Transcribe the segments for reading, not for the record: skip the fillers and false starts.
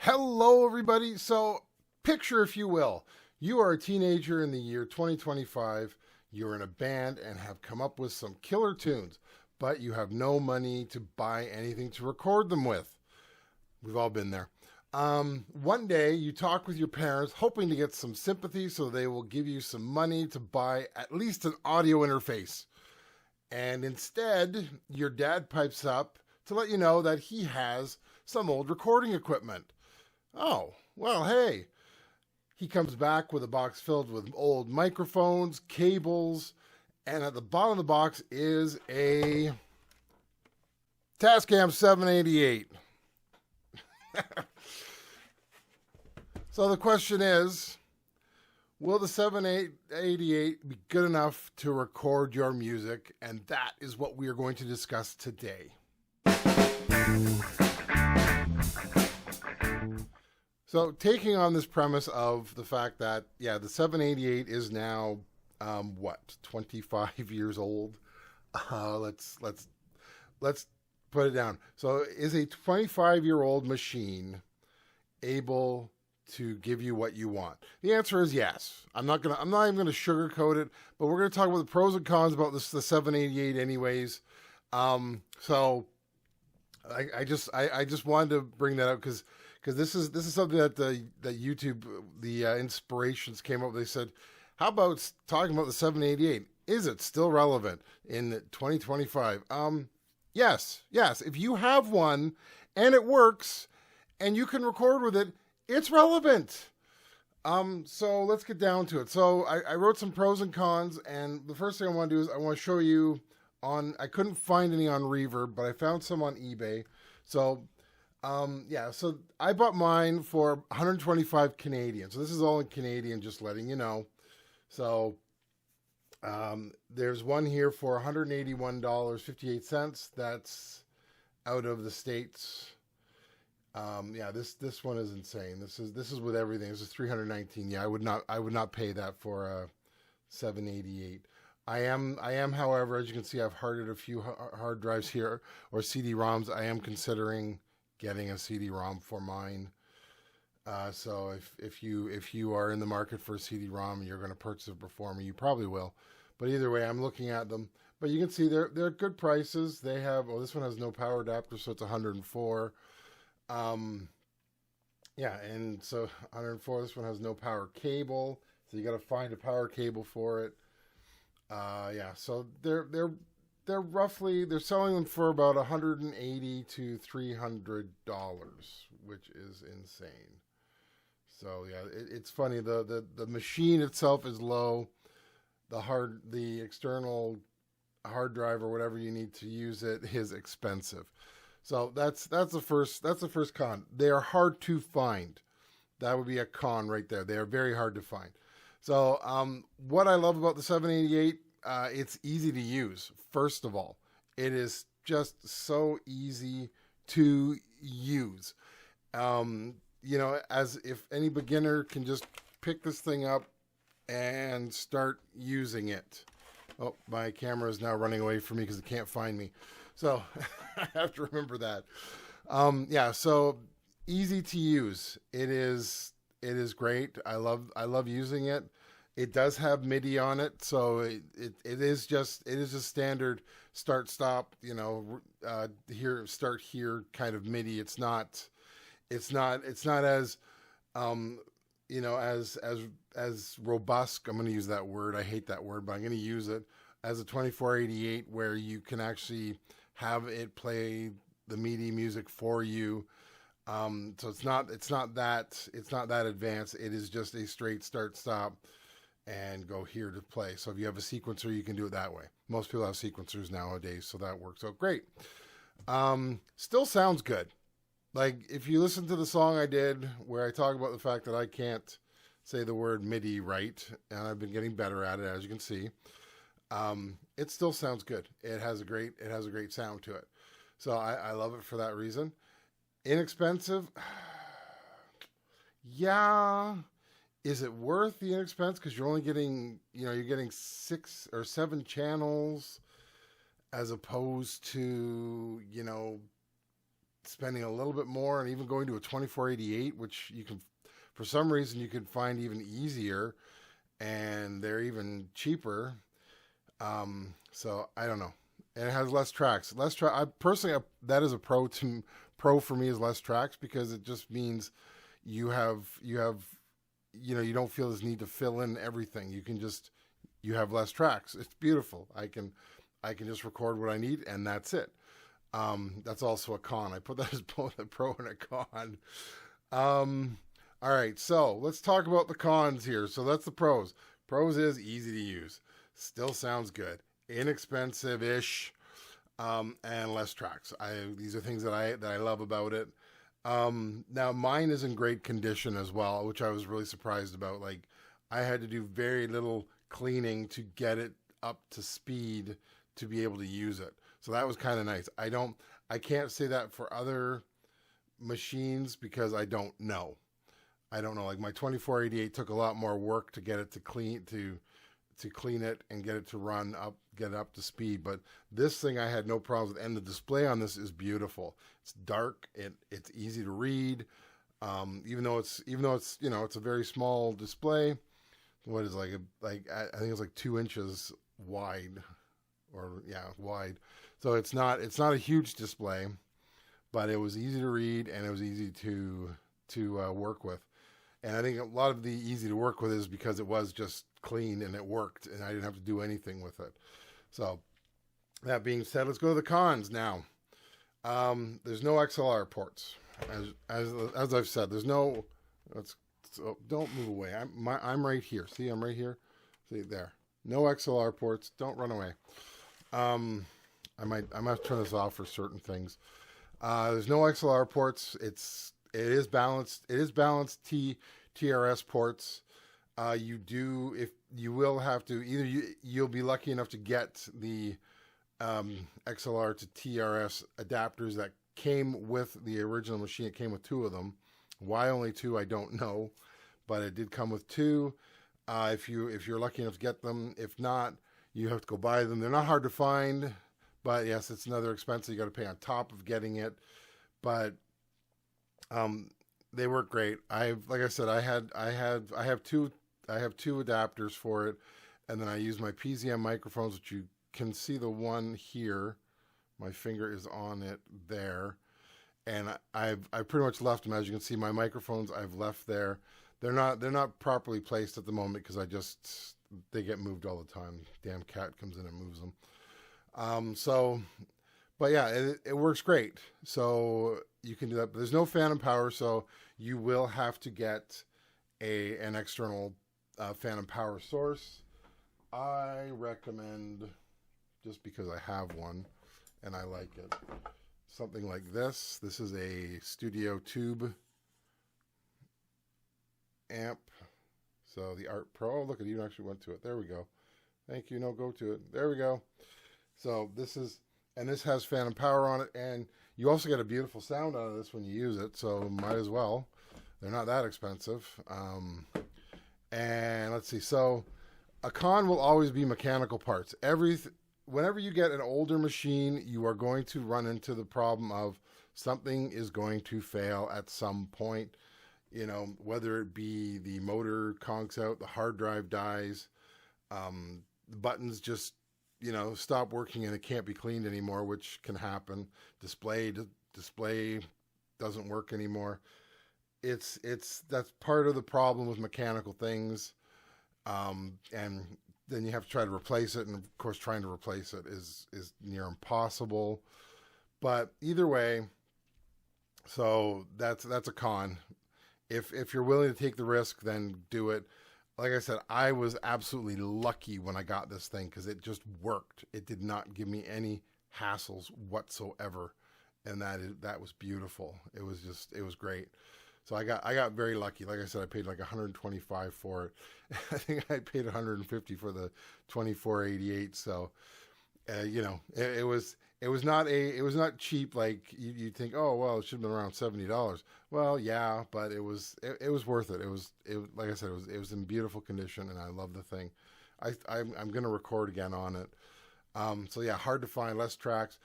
Hello, everybody. So, picture, if you will, you are a teenager in the year 2025. You're in a band and have come up with some killer tunes, but you have no money to buy anything to record them with. We've all been there. One day, you talk with your parents, hoping to get some sympathy so they will give you some money to buy at least an audio interface. And instead, your dad pipes up to let you know that he has some old recording equipment. Oh, well, hey. He comes back with a box filled with old microphones, cables, and at the bottom of the box is a Tascam 788. So the question is, will the 788 be good enough to record your music? And that is what we are going to discuss today. So taking on this premise of the fact that, the 788 is now, 25 years old. Let's put it down. So is a 25-year-old machine able to give you what you want? The answer is yes. I'm not even gonna sugarcoat it, but we're gonna talk about the pros and cons about the 788 anyways. So I just wanted to bring that up because this is something that YouTube, the inspirations came up with. They said, how about talking about the 788? Is it still relevant in 2025? Yes. If you have one and it works and you can record with it, it's relevant. So let's get down to it. So I wrote some pros and cons, and the first thing I want to do is I want to show you I couldn't find any on Reverb, but I found some on eBay. So so I bought mine for 125 Canadian. So this is all in Canadian, just letting you know. So there's one here for $181.58. That's out of the States. This one is insane. This is with everything. This is 319. Yeah, I would not pay that for a 788. I am, however, as you can see, I've hearted a few hard drives here or CD-ROMs. I am considering getting a CD-ROM for mine. So if you are in the market for a CD-ROM and you're going to purchase it before me, you probably will. But either way, I'm looking at them. But you can see they're good prices. They have, this one has no power adapter, so it's 104. And so 104. This one has no power cable, so you got to find a power cable for it. So they're selling them for about $180 to $300, which is insane. So it's funny. The machine itself is low. The external hard drive or whatever you need to use it is expensive. So that's the first con. They are hard to find. That would be a con right there. They are very hard to find. So what I love about the 788, it's easy to use. First of all, it is just so easy to use. As if any beginner can just pick this thing up and start using it. Oh, my camera is now running away from me because it can't find me. So I have to remember that. So easy to use. It is great. I love using it. It does have MIDI on it, so it is just standard start stop. Here start here kind of MIDI. It's not as as robust. I'm going to use that word. I hate that word, but I'm going to use it as a 2488, where you can actually have it play the MIDI music for you. So it's not that advanced. It is just a straight start stop and go here to play. So if you have a sequencer, you can do it that way. Most people have sequencers nowadays, so that works out great. Still sounds good. Like if you listen to the song I did where I talk about the fact that I can't say the word MIDI right, and I've been getting better at it, as you can see. It still sounds good. It has a great sound to it. So I love it for that reason. Inexpensive. Yeah. Is it worth the inexpense? Because you're only getting, you're getting 6 or 7 channels as opposed to, spending a little bit more and even going to a 2488, which you can, for some reason, you can find even easier, and they're even cheaper. So I don't know. And it has less tracks. Less track. I personally, that is a pro for me is less tracks, because it just means you have you don't feel this need to fill in everything. You have less tracks. It's beautiful. I can just record what I need, and that's it. That's also a con. I put that as both a pro and a con. All right, so let's talk about the cons here. So that's the pros. Pros is easy to use. Still sounds good. Inexpensive-ish, and less tracks. These are things that I love about it. Now mine is in great condition as well, which I was really surprised about. Like, I had to do very little cleaning to get it up to speed to be able to use it. So that was kind of nice. I can't say that for other machines because I don't know. Like my 2488 took a lot more work to get it to clean it and get it to run up, get it up to speed. But this thing I had no problems with, and the display on this is beautiful. It's dark. It's easy to read. Even though it's it's a very small display. What is I think it's like 2 inches wide, wide. So it's not a huge display, but it was easy to read and it was easy to work with. And I think a lot of the easy to work with is because it was just clean and it worked and I didn't have to do anything with it. So that being said, let's go to the cons now. There's no XLR ports. As I've said, there's no, so don't move away. I'm right here. See, I'm right here. See there. No XLR ports. Don't run away. I might have to turn this off for certain things. There's no XLR ports. It is balanced. It is balanced TRS ports. You will have to either you'll be lucky enough to get the XLR to TRS adapters that came with the original machine. It came with 2 of them. Why only 2, I don't know, but it did come with 2. If you're lucky enough to get them, if not, you have to go buy them. They're not hard to find, but yes, it's another expense that you got to pay on top of getting it. But they work great. Like I said, I have two adapters for it, and then I use my PZM microphones, which you can see the one here. My finger is on it there, and I pretty much left them. As you can see, my microphones I've left there. They're not properly placed at the moment because they get moved all the time. Damn cat comes in and moves them. But yeah, it works great. So you can do that. But there's no phantom power, so you will have to get an external phantom power source. I recommend, just because I have one and I like it, something like this. This is a Studio Tube amp. So the Art Pro. Look, it even actually went to it. There we go. Thank you. No, go to it. There we go. So this has phantom power on it, and you also get a beautiful sound out of this when you use it. So might as well. They're not that expensive. And let's see. So a con will always be mechanical parts. Whenever you get an older machine, you are going to run into the problem of something is going to fail at some point. Whether it be the motor conks out, the hard drive dies, the buttons just, stop working and it can't be cleaned anymore, which can happen. Display doesn't work anymore. That's part of the problem with mechanical things. And then you have to try to replace it. And of course, trying to replace it is near impossible, but either way, so that's a con. If you're willing to take the risk, then do it. Like I said, I was absolutely lucky when I got this thing because it just worked. It did not give me any hassles whatsoever, and that was beautiful. It was great. So I got very lucky. Like I said, I paid like $125 for it. I think I paid $150 for the 2488. So, it was not cheap. Like you'd think, oh well, it should have been around $70. Well, yeah, but it was worth it. It was like I said, it was in beautiful condition, and I love the thing. I'm gonna record again on it. So yeah, hard to find, less tracks,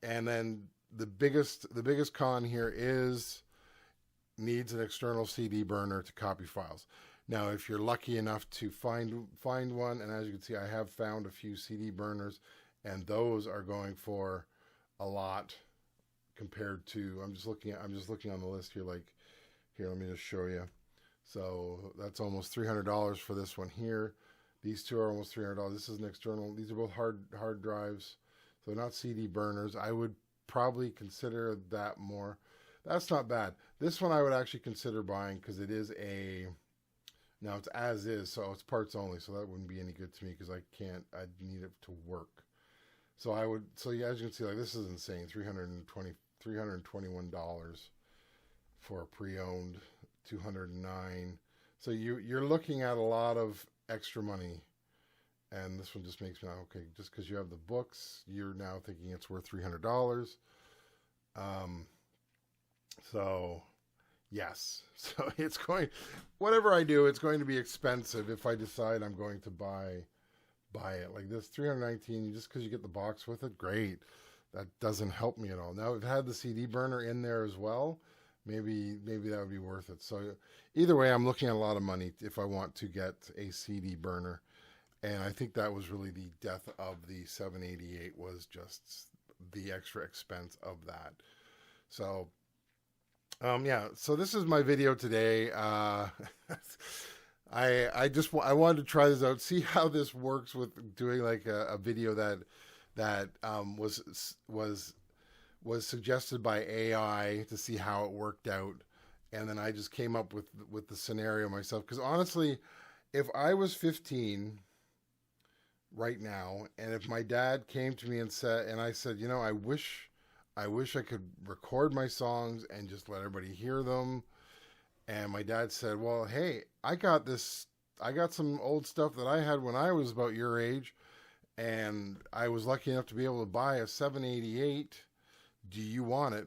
and then the biggest con here is needs an external CD burner to copy files. Now, if you're lucky enough to find one, and as you can see, I have found a few CD burners, and those are going for a lot compared to, I'm just looking on the list here, like here, let me just show you. So that's almost $300 for this one here. These two are almost $300. This is an external, these are both hard drives, so not CD burners. I would probably consider that more. That's not bad. This one I would actually consider buying because it is now it's as is, so it's parts only, so that wouldn't be any good to me because I'd need it to work. So yeah, as you can see, like this is insane, $321 for a pre-owned, $209. So you're looking at a lot of extra money, and this one just makes me okay. Just because you have the books, you're now thinking it's worth $300. So yes, so it's going. Whatever I do, it's going to be expensive if I decide I'm going to buy it. Like this $319, just because you get the box with it, great. That doesn't help me at all. Now, if it had the CD burner in there as well, maybe that would be worth it. So either way, I'm looking at a lot of money if I want to get a CD burner. And I think that was really the death of the 788, was just the extra expense of that. So, yeah, so this is my video today. I wanted to try this out, see how this works with doing like a video that was suggested by AI, to see how it worked out, and then I just came up with the scenario myself. Because honestly, if I was 15 right now, and if my dad came to me and I said, you know, I wish I could record my songs and just let everybody hear them, and my dad said, well, hey, I got some old stuff that I had when I was about your age, and I was lucky enough to be able to buy a 788. Do you want it?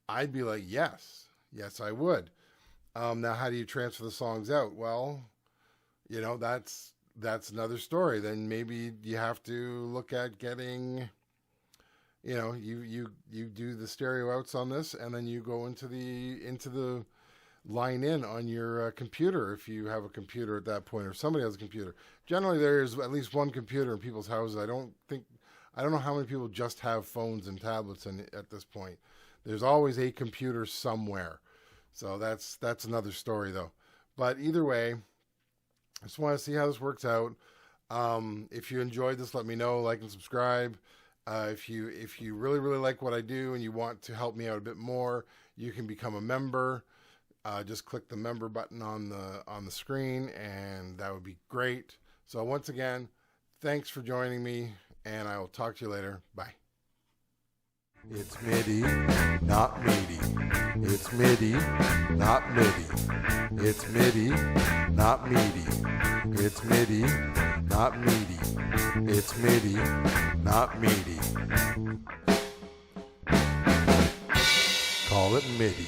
I'd be like, yes, I would. Now, how do you transfer the songs out? Well, you know, that's another story. Then maybe you have to look at getting, you know, you do the stereo outs on this, and then you go into the line in on your computer, if you have a computer at that point, or somebody has a computer. Generally, there is at least one computer in people's houses. I don't know how many people just have phones and tablets at this point. There's always a computer somewhere. So that's another story, though. But either way, I just want to see how this works out. If you enjoyed this, let me know. Like and subscribe. If you really, really like what I do and you want to help me out a bit more, you can become a member. Just click the member button on the screen, and that would be great. So once again, thanks for joining me, and I will talk to you later. Bye. It's MIDI, not MIDI. It's MIDI, not MIDI. It's MIDI, not MIDI. It's MIDI, not MIDI. It's MIDI, not MIDI. Call it MIDI.